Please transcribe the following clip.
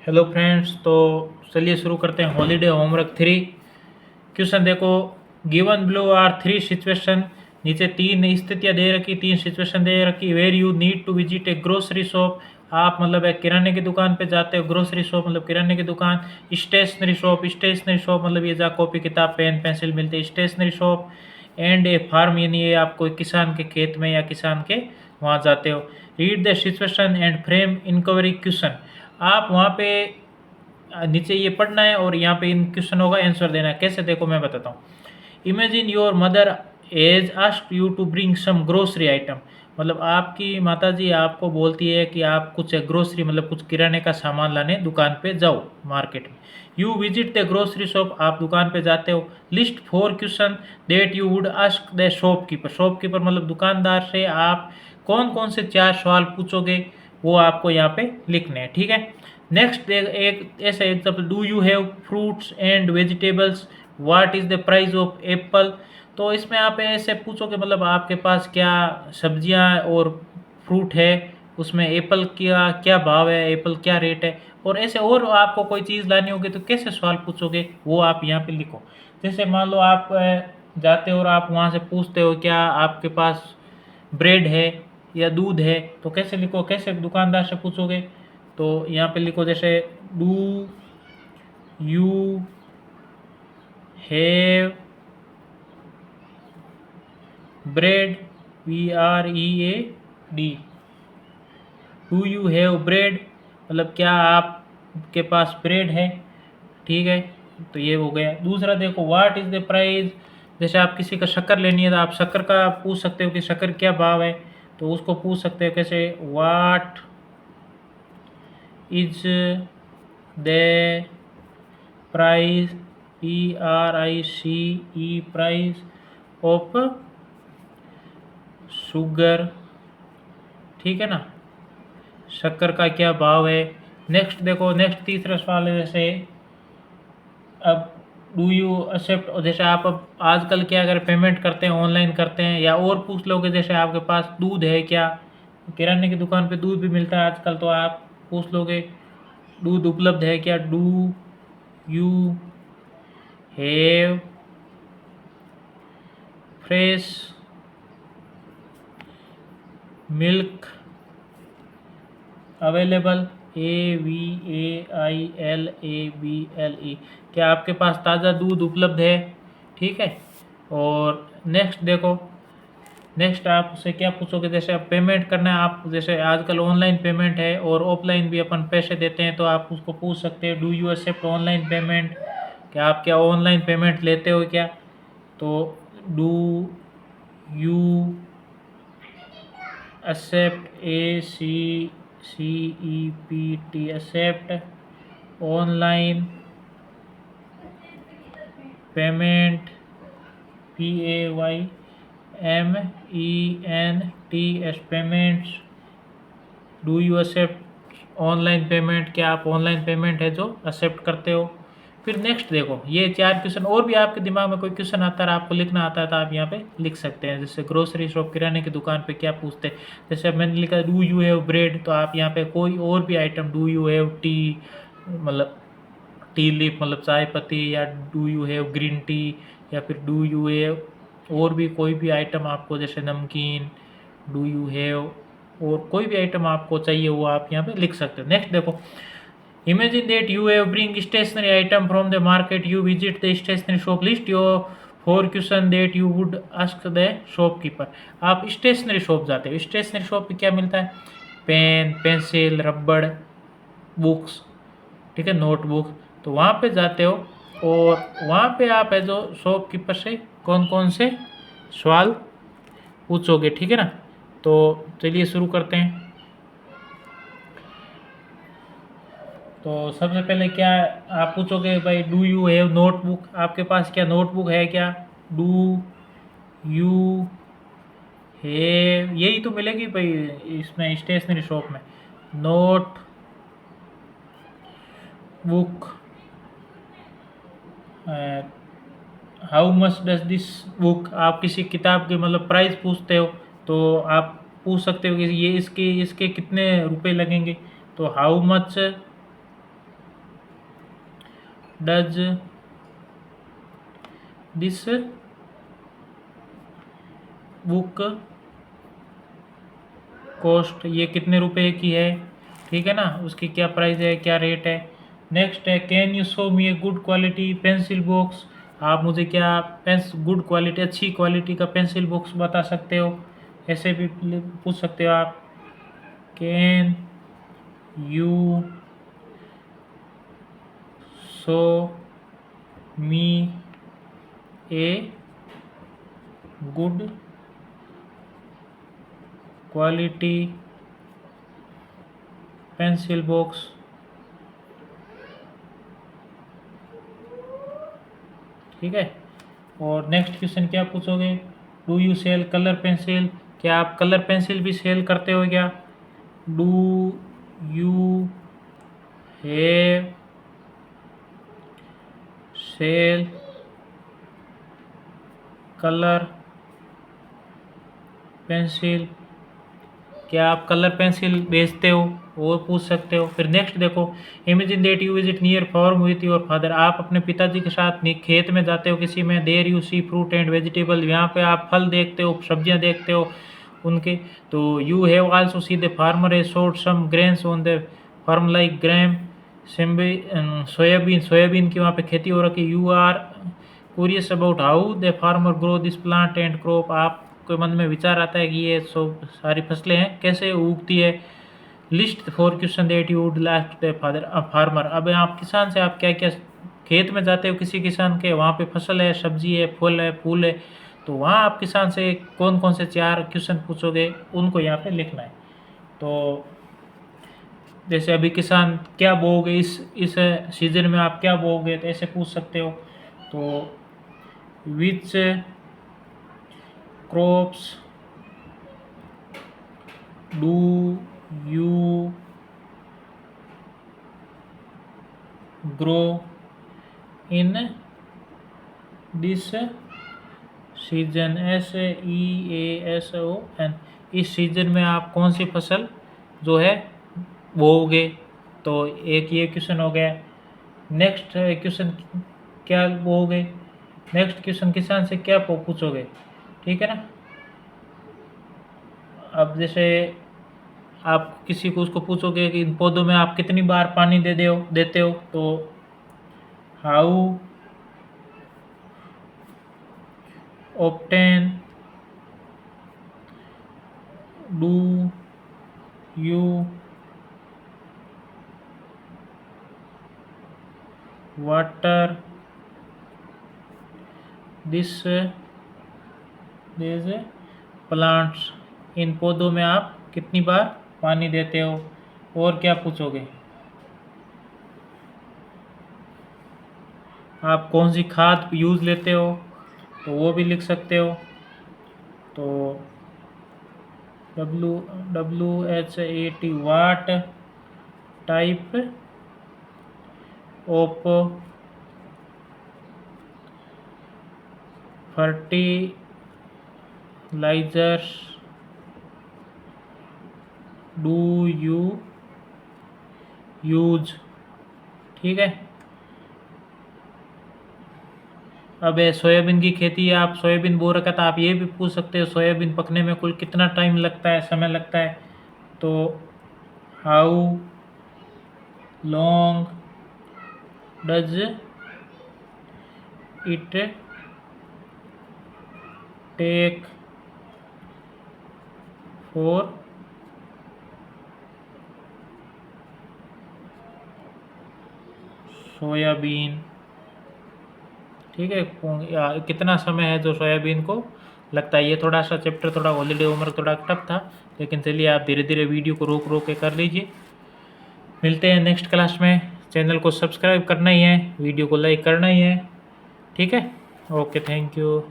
Hello friends, तो चलिए शुरू करते हैं हॉलीडे होमवर्क 3। क्वेश्चन देखो, गिवन ब्लो आर 3 सिचुएशन। नीचे 3 स्थितियाँ दे रखी, 3 सिचुएशन दे रखी। Where you need to visit a grocery shop. आप मतलब एक किराने की दुकान पे जाते हो। ग्रोसरी शॉप मतलब किराने की दुकान। स्टेशनरी शॉप, स्टेशनरी शॉप मतलब ये जहाँ कॉपी किताब पेन पेंसिल मिलते हैं, stationery shop. And a farm यानी ये आप कोई किसान के खेत में या किसान के वहाँ जाते हो। Read the situation and frame enquiry question. आप वहाँ पे नीचे ये पढ़ना है और यहाँ पे इन क्वेश्चनों का आंसर देना है। कैसे, देखो मैं बताता हूँ। Imagine your mother has asked you to bring some grocery item. मतलब आपकी माताजी आपको बोलती है कि आप कुछ ग्रोसरी मतलब कुछ किराने का सामान लाने दुकान पे जाओ, मार्केट में। You visit the grocery shop, आप दुकान पे जाते हो। List 4 question that you would ask the shopkeeper. Shopkeeper मतलब दुकानदार से आप कौन कौन से 4 सवाल पूछोगे, वो आपको यहाँ पे लिखने हैं, ठीक है। नेक्स्ट एक ऐसे example, do you have fruits and vegetables, what is the price of Apple. तो इसमें आप ऐसे पूछोगे मतलब आपके पास क्या सब्जियां और फ्रूट है, उसमें एप्पल का क्या भाव है, एप्पल क्या रेट है। और ऐसे और आपको कोई चीज़ लानी होगी तो कैसे सवाल पूछोगे, वो आप यहाँ पे लिखो। जैसे मान लो आप जाते हो और आप वहाँ से पूछते हो क्या आपके पास ब्रेड है या दूध है, तो कैसे लिखो, कैसे दुकानदार से पूछोगे। तो यहाँ पे लिखो जैसे do you have bread, BREAD। Do you have bread मतलब क्या आपके पास ब्रेड है, ठीक है। तो ये हो गया। दूसरा देखो, व्हाट इज़ द प्राइस। जैसे आप किसी का शक्कर लेनी है तो आप शक्कर का पूछ सकते हो कि शक्कर क्या भाव है, तो उसको पूछ सकते हो कैसे, what is the price, PRICE, price of sugar, ठीक है ना, शक्कर का क्या भाव है। नेक्स्ट देखो, नेक्स्ट तीसरा सवाल है जैसे, अब डू यू एक्सेप्ट। जैसे आप अब आजकल क्या अगर पेमेंट करते हैं ऑनलाइन करते हैं, या और पूछ लोगे जैसे आपके पास दूध है क्या, किराने की दुकान पे दूध भी मिलता है आजकल, तो आप पूछ लोगे दूध उपलब्ध है क्या, do you have fresh milk available, AVAILABLE। क्या आपके पास ताज़ा दूध उपलब्ध है, ठीक है। और नेक्स्ट देखो, नेक्स्ट आप उससे क्या पूछोगे, जैसे आप पेमेंट करना है, आप जैसे आजकल ऑनलाइन पेमेंट है और ऑफलाइन भी अपन पैसे देते हैं, तो आप उसको पूछ सकते हैं do you accept online payment. क्या आप क्या ऑनलाइन पेमेंट लेते हो क्या, तो do you accept, ACCEPT, accept online payment, PAYMENTS payments. Do you accept online payment, क्या आप ऑनलाइन पेमेंट है जो एक्सेप्ट करते हो। फिर नेक्स्ट देखो, ये 4 क्वेश्चन और भी आपके दिमाग में कोई क्वेश्चन आता है आपको लिखना आता है तो आप यहाँ पे लिख सकते हैं। जैसे ग्रोसरी शॉप, किराने की दुकान पे क्या पूछते हैं, जैसे मैंने लिखा डू यू हैव ब्रेड, तो आप यहाँ पे कोई और भी item, do you have T मतलब टी लीफ मतलब चाय पत्ती, या do you have green tea, या फिर डू यू हैव और भी कोई भी आइटम आपको, जैसे नमकीन, डू यू हैव और कोई भी आइटम आपको चाहिए वो आप यहाँ पे लिख सकते हो। नेक्स्ट देखो, imagine that you have bring stationery item from the market, you visit the stationery shop, list your 4 question that you would ask the shopkeeper. आप स्टेशनरी शॉप जाते हो, स्टेशनरी शॉप पे क्या मिलता है, पेन पेंसिल रबड़ books, ठीक है, नोटबुक। तो वहाँ पे जाते हो और वहाँ पे आप है जो शॉपकीपर से कौन कौन से सवाल पूछोगे, ठीक है ना। तो चलिए शुरू करते हैं। तो सबसे पहले क्या आप पूछोगे भाई, डू यू हैव नोटबुक, आपके पास क्या नोटबुक है क्या, डू यू हैव, यही तो मिलेगी भाई इसमें स्टेशनरी शॉप में, note book. How much does this book, आप किसी किताब के मतलब प्राइस पूछते हो, तो आप पूछ सकते हो कि ये इसके इसके कितने रुपए लगेंगे, तो how much does this book cost, ये कितने रुपए की है, ठीक है ना, उसकी क्या प्राइस है, क्या रेट है। नेक्स्ट है can you show me a good quality pencil box, आप मुझे क्या गुड क्वालिटी, अच्छी क्वालिटी का पेंसिल बॉक्स बता सकते हो, ऐसे भी पूछ सकते हो आप। Can you show me a good quality pencil box, ठीक है। और नेक्स्ट क्वेश्चन क्या पूछोगे, do you sell colour pencil, क्या आप कलर पेंसिल भी सेल करते हो क्या। Do you have sell colour pencil, क्या आप कलर पेंसिल बेचते हो, वो पूछ सकते हो। फिर नेक्स्ट देखो, imagine that you visit near farm with your father, आप अपने पिताजी के साथ खेत में जाते हो किसी में, there you see fruit and vegetable, यहाँ पे आप फल देखते हो, सब्जियाँ देखते हो उनके। तो you have also see the farmer a sowed some grains on the farm like gram soyabean, soyabean की वहाँ पे खेती हो रखी। You are curious about how the farmer grow this plant and crop, आपके मन में विचार आता है कि ये सब सारी फसलें हैं कैसे उगती है। List for question that you would last the father farmer, अब आप किसान से आप क्या क्या, खेत में जाते हो किसी किसान के, वहाँ पे फसल है, सब्जी है, फल है, फूल है, तो वहाँ आप किसान से कौन कौन से 4 क्वेश्चन पूछोगे, उनको यहाँ पे लिखना है। तो जैसे अभी किसान क्या बोओगे, इस सीजन में आप क्या बोओगे, तो ऐसे पूछ सकते हो। तो which crops do you grow in this season, SEASON, इस सीजन में आप कौन सी फसल जो है बोओगे। तो एक ये क्वेश्चन हो गया। नेक्स्ट क्वेश्चन क्या बोओगे, नेक्स्ट क्वेश्चन किसान से क्या पूछोगे, ठीक है ना। अब जैसे आप किसी को उसको पूछोगे कि इन पौधों में आप कितनी बार पानी देते हो, तो how often do you water this plants, इन पौधों में आप कितनी बार पानी देते हो। और क्या पूछोगे, आप कौन सी खाद यूज़ लेते हो, तो वो भी लिख सकते हो। तो WHAT what type of fertilizers do you use, ठीक है। अब सोयाबीन की खेती है, आप सोयाबीन बो रखा था, आप ये भी पूछ सकते हो सोयाबीन पकने में कुल कितना टाइम लगता है, समय लगता है। तो how long does it take for soybean, ठीक है, कितना समय है जो सोयाबीन को लगता है। ये थोड़ा सा चैप्टर थोड़ा हॉलीडे होमवर्क थोड़ा टफ था, लेकिन चलिए आप धीरे धीरे वीडियो को रोक रोक के कर लीजिए। मिलते हैं नेक्स्ट क्लास में, चैनल को सब्सक्राइब करना ही है, वीडियो को लाइक करना ही है, ठीक है। Okay, thank you.